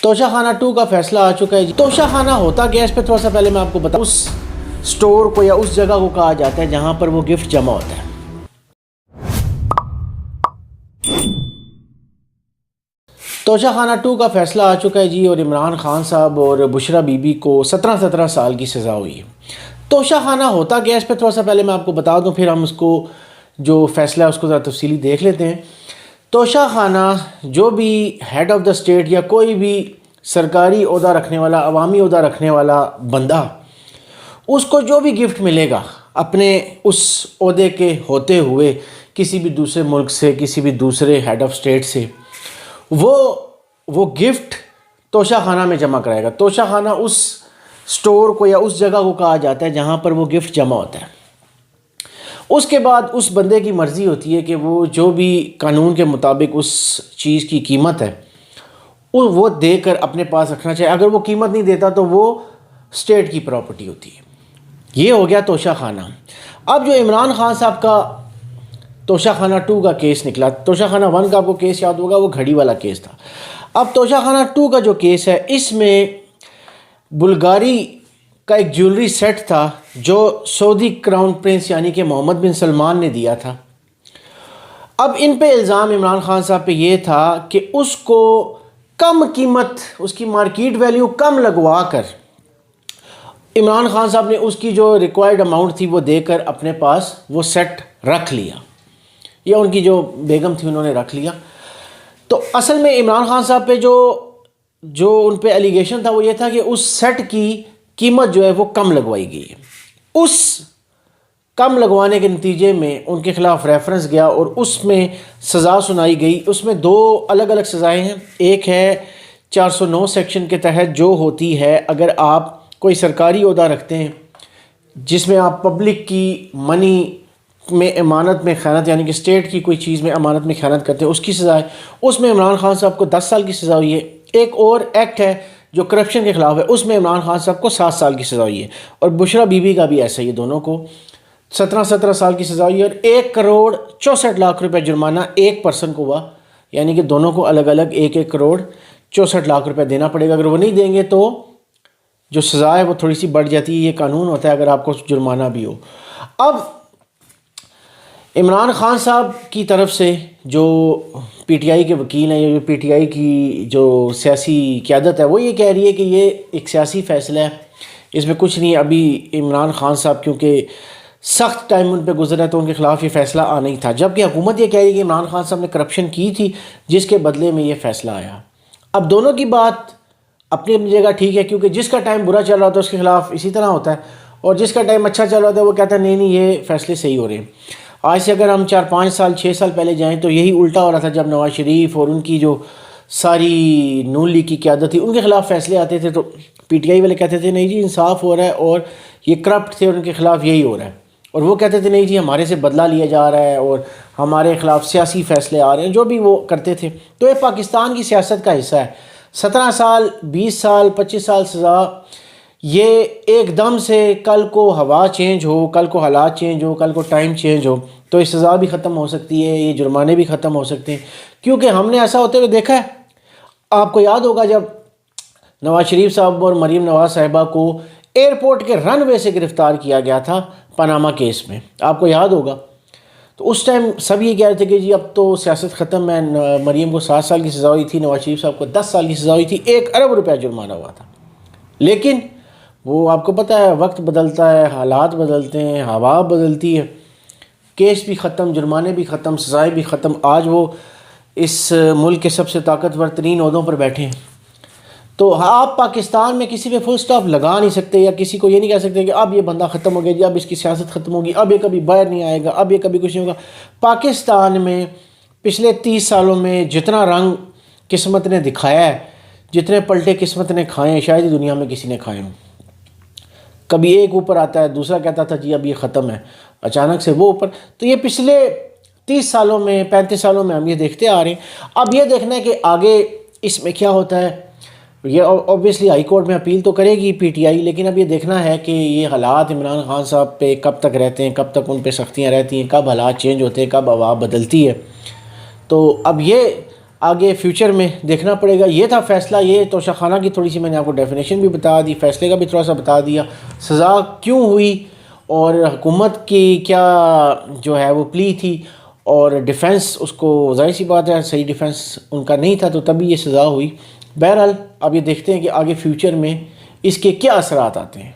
توشہ خانہ 2 کا فیصلہ آ چکا ہے. توشہ خانہ ہوتا کیا ہے اس پہ تھوڑا سا پہلے میں آپ کو بتاؤں. اس سٹور کو یا اس جگہ کو کہا جاتا ہے جہاں پر وہ گفٹ جمع ہوتا ہے. توشہ خانہ 2 کا فیصلہ آ چکا ہے جی، اور عمران خان صاحب اور بشرا بی بی کو 17 سال کی سزا ہوئی ہے. توشہ خانہ ہوتا کیا ہے اس پہ تھوڑا سا پہلے میں آپ کو بتا دوں، پھر ہم اس کو جو فیصلہ ہے اس کو ذرا تفصیلی دیکھ لیتے ہیں. توشہ خانہ جو بھی ہیڈ آف دا اسٹیٹ یا کوئی بھی سرکاری عہدہ رکھنے والا، عوامی عہدہ رکھنے والا بندہ، اس کو جو بھی گفٹ ملے گا اپنے اس عہدے کے ہوتے ہوئے کسی بھی دوسرے ملک سے، کسی بھی دوسرے ہیڈ آف اسٹیٹ سے، وہ گفٹ توشہ خانہ میں جمع کرائے گا. توشہ خانہ اس سٹور کو یا اس جگہ کو کہا جاتا ہے جہاں پر وہ گفٹ جمع ہوتا ہے. اس کے بعد اس بندے کی مرضی ہوتی ہے کہ وہ جو بھی قانون کے مطابق اس چیز کی قیمت ہے وہ دے کر اپنے پاس رکھنا چاہے. اگر وہ قیمت نہیں دیتا تو وہ اسٹیٹ کی پراپرٹی ہوتی ہے. یہ ہو گیا توشہ خانہ. اب جو عمران خان صاحب کا توشہ خانہ 2 کا کیس نکلا، توشہ خانہ 1 کا آپ کو کیس یاد ہوگا، وہ گھڑی والا کیس تھا. اب توشہ خانہ 2 کا جو کیس ہے، اس میں بلغاری کا ایک جیولری سیٹ تھا جو سعودی کراؤن پرنس یعنی کہ محمد بن سلمان نے دیا تھا. اب ان پہ الزام عمران خان صاحب پہ یہ تھا کہ اس کو کم قیمت، اس کی مارکیٹ ویلیو کم لگوا کر عمران خان صاحب نے اس کی جو ریکوائرڈ اماؤنٹ تھی وہ دے کر اپنے پاس وہ سیٹ رکھ لیا، یا ان کی جو بیگم تھی انہوں نے رکھ لیا. تو اصل میں عمران خان صاحب پہ جو ان پہ ایلیگیشن تھا وہ یہ تھا کہ اس سیٹ کی قیمت جو ہے وہ کم لگوائی گئی ہے. اس کم لگوانے کے نتیجے میں ان کے خلاف ریفرنس گیا اور اس میں سزا سنائی گئی. اس میں 2 الگ الگ سزائیں ہیں. ایک ہے 409 سیکشن کے تحت جو ہوتی ہے اگر آپ کوئی سرکاری عہدہ رکھتے ہیں جس میں آپ پبلک کی منی میں امانت میں خیانت، یعنی کہ اسٹیٹ کی کوئی چیز میں امانت میں خیانت کرتے ہیں، اس کی سزا ہے. اس میں عمران خان صاحب کو 10 سال کی سزا ہوئی ہے. ایک اور ایکٹ ہے جو کرپشن کے خلاف ہے، اس میں عمران خان صاحب کو 7 سال کی سزا ہوئی ہے. اور بشرا بی بی کا بھی ایسا ہی ہے، دونوں کو 17 سال کی سزا ہوئی ہے. اور 1 کروڑ 64 لاکھ روپے جرمانہ ایک پرسن کو ہوا، یعنی کہ دونوں کو الگ الگ 1 کروڑ 64 لاکھ روپے دینا پڑے گا. اگر وہ نہیں دیں گے تو جو سزا ہے وہ تھوڑی سی بڑھ جاتی ہے. یہ قانون ہوتا ہے اگر آپ کو جرمانہ بھی ہو. اب عمران خان صاحب کی طرف سے جو پی ٹی آئی کے وکیل ہیں، یا جو پی ٹی آئی کی جو سیاسی قیادت ہے، وہ یہ کہہ رہی ہے کہ یہ ایک سیاسی فیصلہ ہے، اس میں کچھ نہیں. ابھی عمران خان صاحب کیونکہ سخت ٹائم ان پہ گزرا ہے تو ان کے خلاف یہ فیصلہ آنا ہی تھا. جبکہ حکومت یہ کہہ رہی ہے کہ عمران خان صاحب نے کرپشن کی تھی جس کے بدلے میں یہ فیصلہ آیا. اب دونوں کی بات اپنی اپنی جگہ ٹھیک ہے، کیونکہ جس کا ٹائم برا چل رہا ہوتا ہے اس کے خلاف اسی طرح ہوتا ہے، اور جس کا ٹائم اچھا چل رہا ہوتا ہے وہ کہتا ہے نہیں یہ فیصلے صحیح ہو رہے ہیں. آج سے اگر ہم 4-5 سال 6 سال پہلے جائیں تو یہی الٹا ہو رہا تھا. جب نواز شریف اور ان کی جو ساری نون لیگ کی قیادت تھی ان کے خلاف فیصلے آتے تھے تو پی ٹی آئی والے کہتے تھے نہیں جی انصاف ہو رہا ہے، اور یہ کرپٹ تھے اور ان کے خلاف یہی ہو رہا ہے. اور وہ کہتے تھے نہیں جی ہمارے سے بدلہ لیا جا رہا ہے اور ہمارے خلاف سیاسی فیصلے آ رہے ہیں، جو بھی وہ کرتے تھے. تو یہ پاکستان کی سیاست کا حصہ ہے. 17 سال 20 سال 25 سال سزا، یہ ایک دم سے کل کو ہوا چینج ہو، کل کو حالات چینج ہو، کل کو ٹائم چینج ہو تو یہ سزا بھی ختم ہو سکتی ہے، یہ جرمانے بھی ختم ہو سکتے ہیں. کیونکہ ہم نے ایسا ہوتے ہوئے دیکھا ہے. آپ کو یاد ہوگا جب نواز شریف صاحب اور مریم نواز صاحبہ کو ایئرپورٹ کے رن وے سے گرفتار کیا گیا تھا پاناما کیس میں، آپ کو یاد ہوگا. تو اس ٹائم سب یہ کہہ رہے تھے کہ جی اب تو سیاست ختم ہے. مریم کو 7 سال کی سزا ہوئی تھی، نواز شریف صاحب کو 10 سال کی سزا ہوئی تھی، 1 ارب روپیہ جرمانہ ہوا تھا. لیکن وہ آپ کو پتہ ہے وقت بدلتا ہے، حالات بدلتے ہیں، ہوا بدلتی ہے، کیس بھی ختم، جرمانے بھی ختم، سزائیں بھی ختم. آج وہ اس ملک کے سب سے طاقتور ترین عہدوں پر بیٹھے ہیں. تو آپ پاکستان میں کسی پہ فل سٹاپ لگا نہیں سکتے، یا کسی کو یہ نہیں کہہ سکتے کہ اب یہ بندہ ختم ہو گیا جی، اب اس کی سیاست ختم ہوگی، اب یہ کبھی باہر نہیں آئے گا، اب یہ کبھی کچھ نہیں ہوگا. پاکستان میں پچھلے 30 سالوں میں جتنا رنگ قسمت نے دکھایا ہے، جتنے پلٹے قسمت نے کھائے ہیں، شاید ہی دنیا میں کسی نے کھائے ہوں. کبھی ایک اوپر آتا ہے، دوسرا کہتا تھا جی اب یہ ختم ہے، اچانک سے وہ اوپر. تو یہ پچھلے 30 سالوں میں 35 سالوں میں ہم یہ دیکھتے آ رہے ہیں. اب یہ دیکھنا ہے کہ آگے اس میں کیا ہوتا ہے. یہ اوبویسلی ہائی کورٹ میں اپیل تو کرے گی پی ٹی آئی، لیکن اب یہ دیکھنا ہے کہ یہ حالات عمران خان صاحب پہ کب تک رہتے ہیں، کب تک ان پہ سختیاں رہتی ہیں، کب حالات چینج ہوتے ہیں، کب ہوا بدلتی ہے. تو اب یہ آگے فیوچر میں دیکھنا پڑے گا. یہ تھا فیصلہ. یہ توشہ خانہ کی تھوڑی سی میں نے آپ کو ڈیفینیشن بھی بتا دی, فیصلے کا بھی تھوڑا سا بتا دیا, سزا کیوں ہوئی اور حکومت کی کیا جو ہے وہ پلی تھی, اور ڈیفنس اس کو ظاہر سی بات ہے صحیح ڈیفنس ان کا نہیں تھا تو تبھی یہ سزا ہوئی. بہرحال اب یہ دیکھتے ہیں کہ آگے فیوچر میں اس کے کیا اثرات آتے ہیں.